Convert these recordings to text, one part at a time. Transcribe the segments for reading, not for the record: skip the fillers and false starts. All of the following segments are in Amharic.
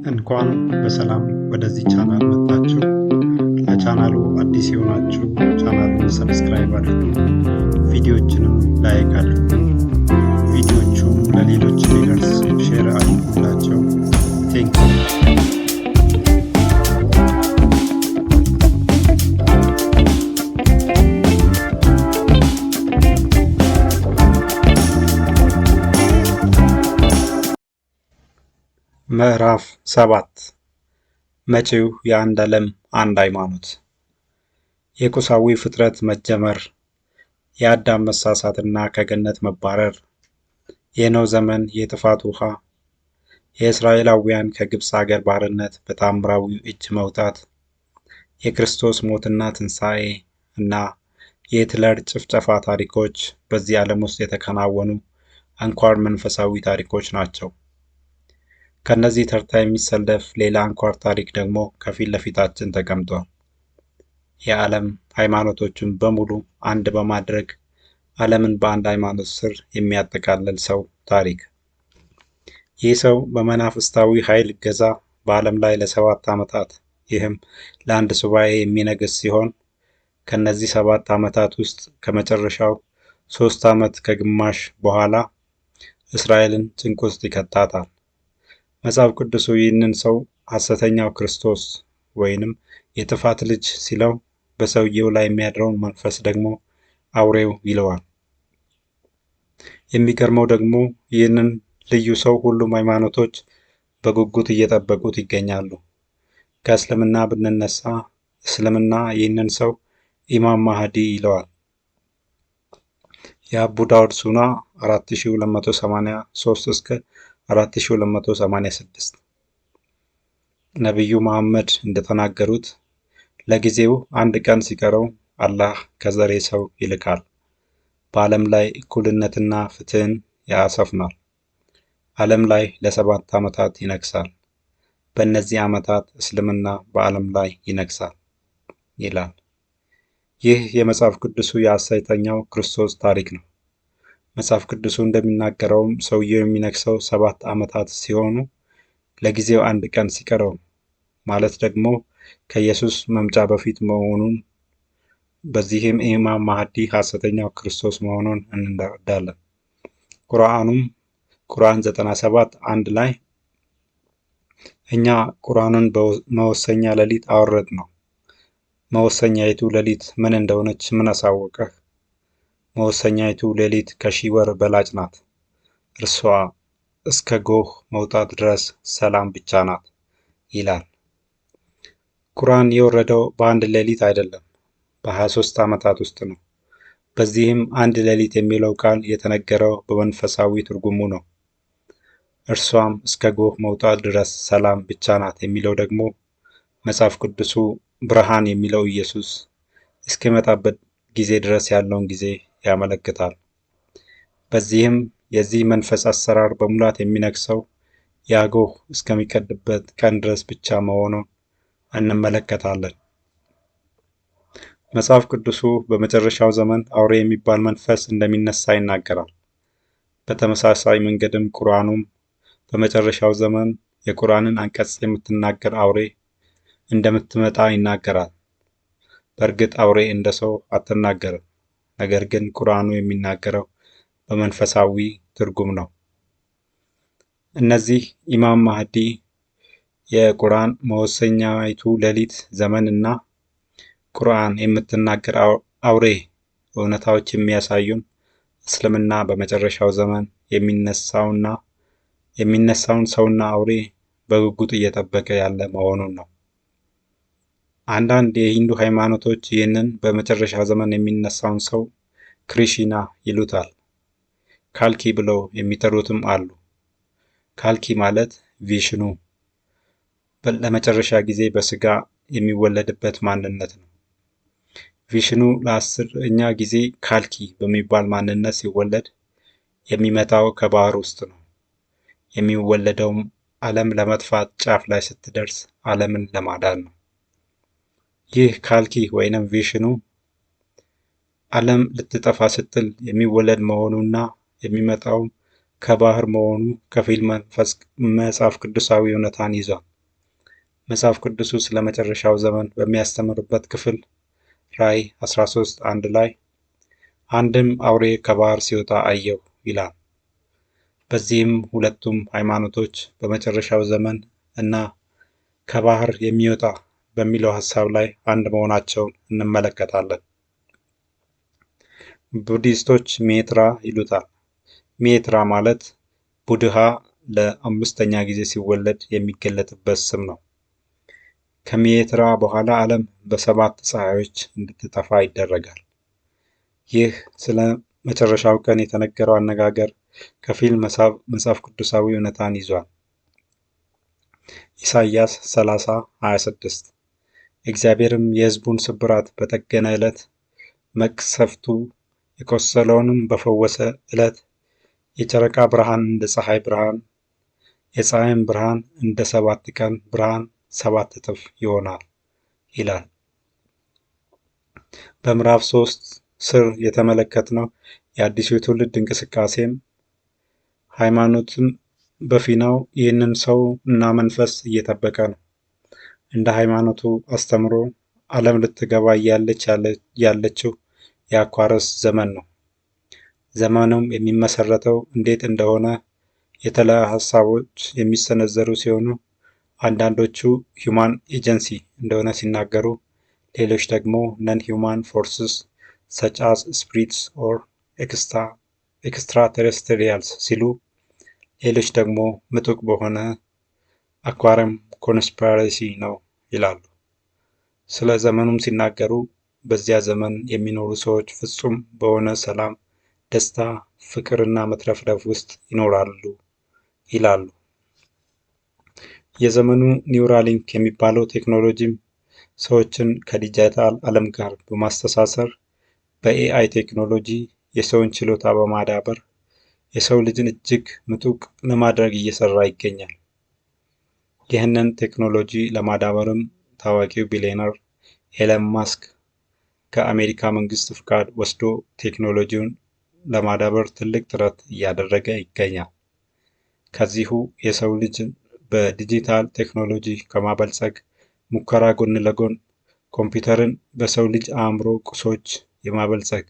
እንኳን በሰላም ወደዚህ ቻናል መጣችሁ። ለቻናሉ አዲስ የሆናችሁ ቻናሉን ሰብስክራይብ አድርጉ፣ ቪዲዮዎችንም ላይክ አድርጉ። ቪዲዮቹም ለሌሎች እንዲደርስ ሼር አድርጉላቸው። ቴንክ ምዕራፍ 7 መጪው የአንድ ዓለም አንድ ሃይማኖት። የቁሳዊ ፍጥረት መጀመር፣ የአዳም መሳሳትና ከገነት መባረር፣ የኖህ ዘመን የጥፋት ውሃ፣ የእስራኤላውያን ከግብፅ አገር ባርነት በታምራዊው እጅ መውጣት፣ የክርስቶስ ሞትና ትንሣኤ እና የሂትለር ጭፍጨፋ ታሪኮች በዚህ ዓለም ውስጥ የተከናወኑ አንኳር መንፈሳዊ ታሪኮች ናቸው። ከነዚህ ተርታ የሚሰለፍ ሌላ አንኳር ታሪክ ደግሞ ከፊት ለፊታችን ተቀምጧል። የዓለም ሃይማኖቶችን በሙሉ አንድ በማድረግ ዓለምን በአንድ ሃይማኖት ስር የሚያጠቃልል ሰው ታሪክ። ይህ ሰው በመናፍስታዊ ኃይል እገዛ በዓለም ላይ ለ7 ዓመታት ይህም ለአንድ ሱባኤ የሚነግስ ሲሆን ከነዚህ 7 ዓመታት ውስጥ ከመጨረሻው 3 ዓመት ከግማሽ በኋላ እስራኤልን ጭንቅ ውስጥ ይከታታል። መጽሐፍ ቅዱሱ ይህንን ሰው ሐሰተኛው ክርስቶስ ወይንም የጥፋት ልጅ ሲለው በሰውየው ላይ የሚያድረውን መንፈስ ደግሞ አውሬው ይለዋል። የሚገርመው ደግሞ ይህንን ልዩ ሰው ሁሉም ሃይማኖቶች በጉጉት እየጠበቁት ይገኛሉ። ከእስልምና ብንነሳ እስልምና ይህንን ሰው ኢማም ማህዲ ይለዋል። የአቡ ዳውድ ሱና 4283 እስከ 4286 ነቢዩ መሐመድ እንደተናገሩት ለጊዜው አንድ ቀን ሲቀረው አላህ ከዘሬ ሰው ይልካል፣ በዓለም ላይ እኩልነትና ፍትህን ያሰፍናል። ዓለም ላይ ለ7 ዓመታት ይነግሳል። በእነዚህ ዓመታት እስልምና በዓለም ላይ ይነግሳል ይላል። ይህ የመጽሐፍ ቅዱሱ የሐሰተኛው ክርስቶስ ታሪክ ነው። መጽሐፍ ቅዱሱ እንደሚናገረውም ሰውየው የሚነግሰው 7 ዓመታት ሲሆኑ ለጊዜው አንድ ቀን ሲቀረው ማለት ደግሞ ከኢየሱስ መምጫ በፊት መሆኑን፣ በዚህም ኢማም ማህዲ ሐሰተኛው ክርስቶስ መሆኑን እንረዳለን። ቁርአን 97 1 ላይ እኛ ቁርአንን በመወሰኛ ሌሊት አወረድ ነው። መወሰኛይቱ ሌሊት ምን እንደሆነች ምን አሳወቀህ? መወሰኛይቱ ሌሊት ከ1000 ወር በላጭ ናት። እርሷ እስከ ጎህ መውጣት ድረስ ሰላም ብቻ ናት ይላል። ቁርአን የወረደው በአንድ ሌሊት አይደለም፣ በ23 ዓመታት ውስጥ ነው። በዚህም አንድ ሌሊት የሚለው ቃል የተነገረው በመንፈሳዊ ትርጉሙ ነው። እርሷም እስከ ጎህ መውጣት ድረስ ሰላም ብቻ ናት የሚለው ደግሞ መጽሐፍ ቅዱሱ ብርሃን የሚለው ኢየሱስ እስኪመጣበት ጊዜ ድረስ ያለውን ጊዜ ያመለክታል። በዚህም የዚህ መንፈስ አሰራር በሙላት የሚነግሰው ያ ጎህ እስከሚቀድበት ቀን ድረስ ብቻ መሆኑን እንመለከታለን። መጽሐፍ ቅዱሱ በመጨረሻው ዘመን አውሬ የሚባል መንፈስ እንደሚነሳ ይናገራል። በተመሳሳይ መንገድም ቁርአኑም በመጨረሻው ዘመን የቁርአንን አንቀጽ የምትናገር አውሬ እንደምትመጣ ይናገራል። በእርግጥ አውሬ እንደ ሰው አትናገርም፣ ነገር ግን ቁርአኑ የሚናገረው በመንፈሳዊ ትርጉም ነው። እነዚህ ኢማም ማህዲ፣ የቁርአን መወሰኛይቱ ሌሊት ዘመን እና ቁርአን የምትናገር አውሬ እውነታዎች የሚያሳዩን እስልምና በመጨረሻው ዘመን የሚነሳውን ሰውና አውሬ በጉጉት እየጠበቀ ያለ መሆኑን ነው። አንዳንድ የሂንዱ ሃይማኖቶች ይህንን በመጨረሻ ዘመን የሚነሳውን ሰው ክሪሽና ይሉታል። ካልኪ ብለው የሚጠሩትም አሉ። ካልኪ ማለት ቪሽኑ ለመጨረሻ ጊዜ በስጋ የሚወለድበት ማንነት ነው። ቪሽኑ ለ10ኛ ጊዜ ካልኪ በሚባል ማንነት ሲወለድ የሚመጣው ከባህር ውስጥ ነው። የሚወለደውም ዓለም ለመጥፋት ጫፍ ላይ ስትደርስ ዓለምን ለማዳን ነው። ይህ ካልኪ ወይንም ቪሽኑ ዓለም ልትጠፋ ስትል የሚወለድ መሆኑና የሚመጣው ከባህር መሆኑ ከፊል መጽሐፍ ቅዱሳዊ እውነታን ይዟል። መጽሐፍ ቅዱሱ ስለ መጨረሻው ዘመን በሚያስተምርበት ክፍል ራዕይ 13:1 ላይ አንድም አውሬ ከባህር ሲወጣ አየሁ ይላል። በዚህም ሁለቱም ሃይማኖቶች በመጨረሻው ዘመን እና ከባህር የሚወጣ በሚለው ሐሳብ ላይ አንድ መሆናቸውን እንመለከታለን። ቡዲስቶች ሜትራ ይሉታል። ሜትራ ማለት ቡድሃ ለ5ኛ ጊዜ ሲወለድ የሚገለጥበት ስም ነው። ከሜትራ በኋላ ዓለም በ7 ፀሐዮች እንድትጠፋ ይደረጋል። ይህ ስለ መጨረሻው ቀን የተነገረው አነጋገር ከፊል መጽሐፍ ቅዱሳዊ እውነታን ይዟል። ኢሳይያስ 30:26 እግዚአብሔርም የሕዝቡን ስብራት በጠገነ ዕለት፣ መቅሰፍቱ የቆሰለውንም በፈወሰ ዕለት የጨረቃ ብርሃን እንደ ፀሐይ ብርሃን፣ የፀሐይም ብርሃን እንደ 7 ቀን ብርሃን 7 እጥፍ ይሆናል ይላል። በምዕራፍ 3 ስር የተመለከትነው የአዲሱ ትውልድ እንቅስቃሴም ሃይማኖትን በፊናው ይህንን ሰው እና መንፈስ እየጠበቀ ነው። እንደ ሃይማኖቱ አስተምሮ ዓለም ልትገባ እያለች ያለችው የአኳረስ ዘመን ነው። ዘመኑም የሚመሰረተው እንዴት እንደሆነ የተለያዩ ሀሳቦች የሚሰነዘሩ ሲሆኑ አንዳንዶቹ ሂውማን ኤጀንሲ እንደሆነ ሲናገሩ፣ ሌሎች ደግሞ ነን ሂውማን ፎርስስ ሰች አስ ስፒሪትስ ኦር ኤክስትራ ቴሬስትሪያልስ ሲሉ፣ ሌሎች ደግሞ ምጡቅ በሆነ አኳረም ኮንስፓይረሲ ነው ይላሉ። ስለ ዘመኑም ሲናገሩ በዚያ ዘመን የሚኖሩ ሰዎች ፍጹም በሆነ ሰላም፣ ደስታ፣ ፍቅርና መትረፍረፍ ውስጥ ይኖራሉ ይላሉ። የዘመኑ ኒውራሊንክ የሚባለው ቴክኖሎጂም ሰዎችን ከዲጂታል ዓለም ጋር በማስተሳሰር በኤአይ ቴክኖሎጂ የሰውን ችሎታ በማዳበር የሰው ልጅን እጅግ ምጡቅ ለማድረግ እየሰራ ይገኛል። ይህንን ቴክኖሎጂ ለማዳበርም ታዋቂው ቢሊዮነር ኤለን ማስክ ከአሜሪካ መንግስት ፍቃድ ወስዶ ቴክኖሎጂውን ለማዳበር ትልቅ ጥረት እያደረገ ይገኛል። ከዚሁ የሰው ልጅን በዲጂታል ቴክኖሎጂ ከማበልጸግ ሙከራ ጎን ለጎን ኮምፒውተርን በሰው ልጅ አእምሮ ቁሶች የማበልጸግ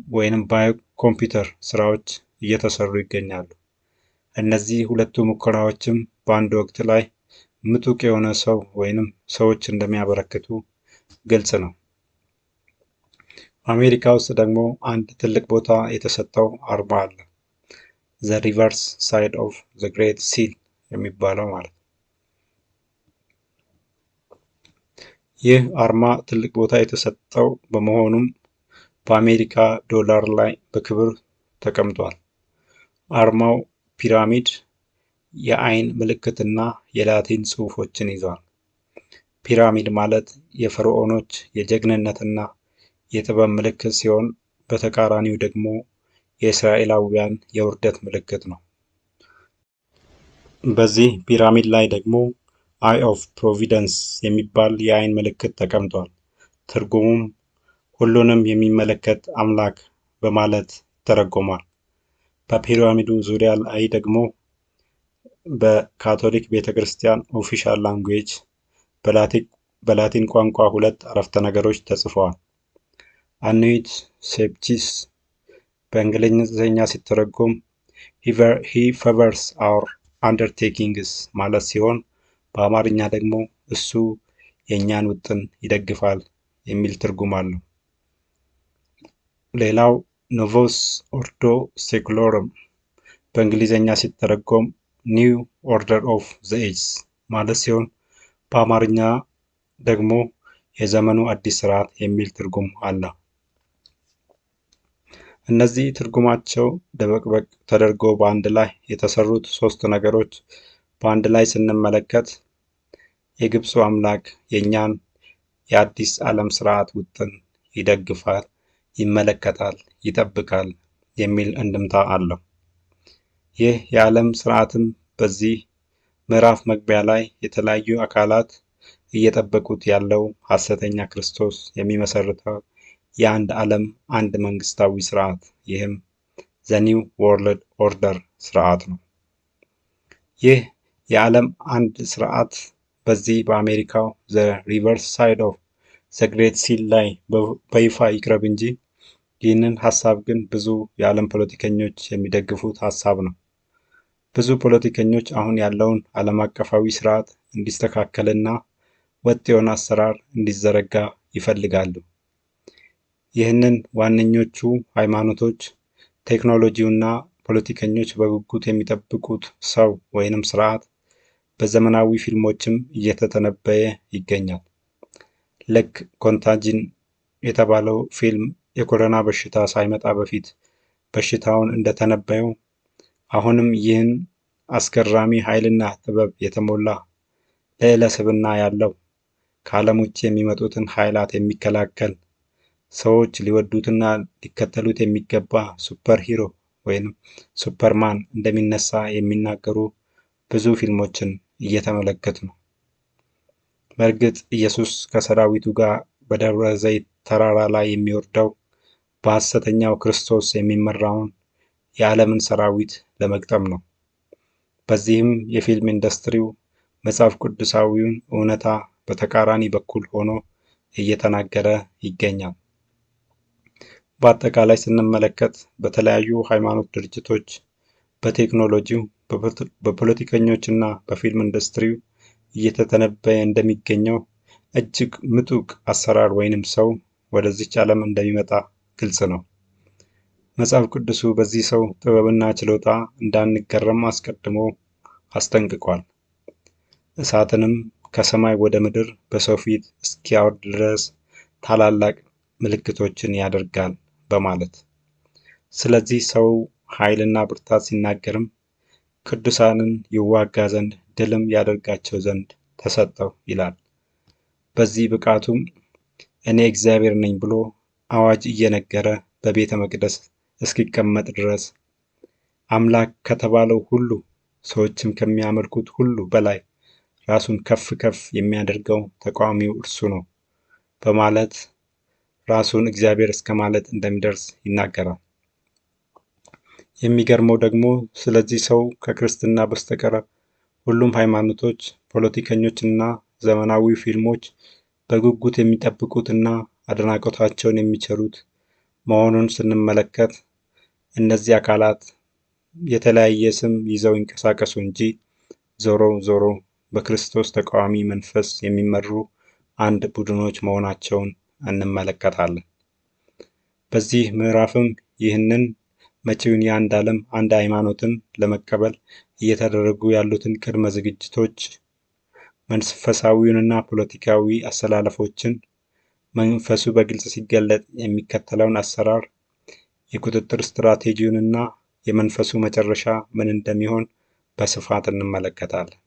ወይንም ባዮ ኮምፒውተር ስራዎች እየተሰሩ ይገኛሉ። እነዚህ ሁለቱ ሙከራዎችም በአንድ ወቅት ላይ ምጡቅ የሆነ ሰው ወይንም ሰዎች እንደሚያበረክቱ ግልጽ ነው። አሜሪካ ውስጥ ደግሞ አንድ ትልቅ ቦታ የተሰጠው አርማ አለ። ዘ ሪቨርስ ሳይድ ኦፍ ዘ ግሬት ሲል የሚባለው ማለት ነው። ይህ አርማ ትልቅ ቦታ የተሰጠው በመሆኑም በአሜሪካ ዶላር ላይ በክብር ተቀምጧል። አርማው ፒራሚድ፣ የአይን ምልክትና የላቲን ጽሑፎችን ይዟል። ፒራሚድ ማለት የፈርዖኖች የጀግንነትና የጥበብ ምልክት ሲሆን በተቃራኒው ደግሞ የእስራኤላውያን የውርደት ምልክት ነው። በዚህ ፒራሚድ ላይ ደግሞ አይ ኦፍ ፕሮቪደንስ የሚባል የአይን ምልክት ተቀምጧል። ትርጉሙም ሁሉንም የሚመለከት አምላክ በማለት ይተረጎማል። በፒራሚዱ ዙሪያ ላይ ደግሞ በካቶሊክ ቤተ ክርስቲያን ኦፊሻል ላንጉዌጅ በላቲን ቋንቋ 2 አረፍተ ነገሮች ተጽፈዋል። አኑይት ሴፕቲስ በእንግሊዝኛ ሲተረጎም ሂ ፌቨርስ አወር አንደርቴኪንግስ ማለት ሲሆን በአማርኛ ደግሞ እሱ የእኛን ውጥን ይደግፋል የሚል ትርጉም አለው። ሌላው ኖቮስ ኦርዶ ሴኩሎረም በእንግሊዝኛ ሲተረጎም ኒው ኦርደር ኦፍ ዘ ኤጅስ ማለት ሲሆን በአማርኛ ደግሞ የዘመኑ አዲስ ስርዓት የሚል ትርጉም አለው። እነዚህ ትርጉማቸው ደበቅበቅ ተደርጎ በአንድ ላይ የተሰሩት 3 ነገሮች በአንድ ላይ ስንመለከት የግብፁ አምላክ የእኛን የአዲስ ዓለም ስርዓት ውጥን ይደግፋል፣ ይመለከታል፣ ይጠብቃል የሚል እንድምታ አለው። ይህ የዓለም ስርዓትም በዚህ ምዕራፍ መግቢያ ላይ የተለያዩ አካላት እየጠበቁት ያለው ሐሰተኛ ክርስቶስ የሚመሰርተው የአንድ ዓለም አንድ መንግስታዊ ስርዓት ይህም ዘ ኒው ወርልድ ኦርደር ስርዓት ነው። ይህ የዓለም አንድ ስርዓት በዚህ በአሜሪካው ዘ ሪቨርስ ሳይድ ኦፍ ዘ ግሬት ሲል ላይ በይፋ ይቅረብ እንጂ ይህንን ሀሳብ ግን ብዙ የዓለም ፖለቲከኞች የሚደግፉት ሀሳብ ነው። ብዙ ፖለቲከኞች አሁን ያለውን ዓለም አቀፋዊ ስርዓት እንዲስተካከልና ወጥ የሆነ አሰራር እንዲዘረጋ ይፈልጋሉ። ይህንን ዋነኞቹ ሃይማኖቶች፣ ቴክኖሎጂውና ፖለቲከኞች በጉጉት የሚጠብቁት ሰው ወይንም ስርዓት በዘመናዊ ፊልሞችም እየተተነበየ ይገኛል። ልክ ኮንታጂን የተባለው ፊልም የኮሮና በሽታ ሳይመጣ በፊት በሽታውን እንደተነበየው አሁንም ይህን አስገራሚ ኃይልና ጥበብ የተሞላ ልዕለ ስብዕና ያለው ከዓለም ውጭ የሚመጡትን ኃይላት የሚከላከል ሰዎች ሊወዱትና ሊከተሉት የሚገባ ሱፐር ሂሮ ወይም ሱፐርማን እንደሚነሳ የሚናገሩ ብዙ ፊልሞችን እየተመለከቱ ነው። በእርግጥ ኢየሱስ ከሰራዊቱ ጋር በደብረ ዘይት ተራራ ላይ የሚወርደው በሐሰተኛው ክርስቶስ የሚመራውን የዓለምን ሰራዊት ለመግጠም ነው። በዚህም የፊልም ኢንዱስትሪው መጽሐፍ ቅዱሳዊውን እውነታ በተቃራኒ በኩል ሆኖ እየተናገረ ይገኛል። በአጠቃላይ ስንመለከት በተለያዩ ሃይማኖት ድርጅቶች፣ በቴክኖሎጂው፣ በፖለቲከኞችና በፊልም ኢንዱስትሪው እየተተነበየ እንደሚገኘው እጅግ ምጡቅ አሰራር ወይንም ሰው ወደዚች ዓለም እንደሚመጣ ግልጽ ነው። መጽሐፍ ቅዱሱ በዚህ ሰው ጥበብና ችሎታ እንዳንገረም አስቀድሞ አስጠንቅቋል። እሳትንም ከሰማይ ወደ ምድር በሰው ፊት እስኪያወርድ ድረስ ታላላቅ ምልክቶችን ያደርጋል በማለት ስለዚህ ሰው ኃይልና ብርታት ሲናገርም ቅዱሳንን ይዋጋ ዘንድ ድልም ያደርጋቸው ዘንድ ተሰጠው ይላል። በዚህ ብቃቱም እኔ እግዚአብሔር ነኝ ብሎ አዋጅ እየነገረ በቤተ መቅደስ እስኪቀመጥ ድረስ አምላክ ከተባለው ሁሉ ሰዎችም ከሚያመልኩት ሁሉ በላይ ራሱን ከፍ ከፍ የሚያደርገው ተቃዋሚው እርሱ ነው በማለት ራሱን እግዚአብሔር እስከ ማለት እንደሚደርስ ይናገራል። የሚገርመው ደግሞ ስለዚህ ሰው ከክርስትና በስተቀር ሁሉም ሃይማኖቶች፣ ፖለቲከኞችና ዘመናዊ ፊልሞች በጉጉት የሚጠብቁትና አድናቆታቸውን የሚቸሩት መሆኑን ስንመለከት እነዚህ አካላት የተለያየ ስም ይዘው ይንቀሳቀሱ እንጂ ዞሮ ዞሮ በክርስቶስ ተቃዋሚ መንፈስ የሚመሩ አንድ ቡድኖች መሆናቸውን እንመለከታለን። በዚህ ምዕራፍም ይህንን መጪውን የአንድ ዓለም አንድ ሃይማኖትን ለመቀበል እየተደረጉ ያሉትን ቅድመ ዝግጅቶች፣ መንፈሳዊውንና ፖለቲካዊ አሰላለፎችን፣ መንፈሱ በግልጽ ሲገለጥ የሚከተለውን አሰራር፣ የቁጥጥር ስትራቴጂውንና የመንፈሱ መጨረሻ ምን እንደሚሆን በስፋት እንመለከታለን።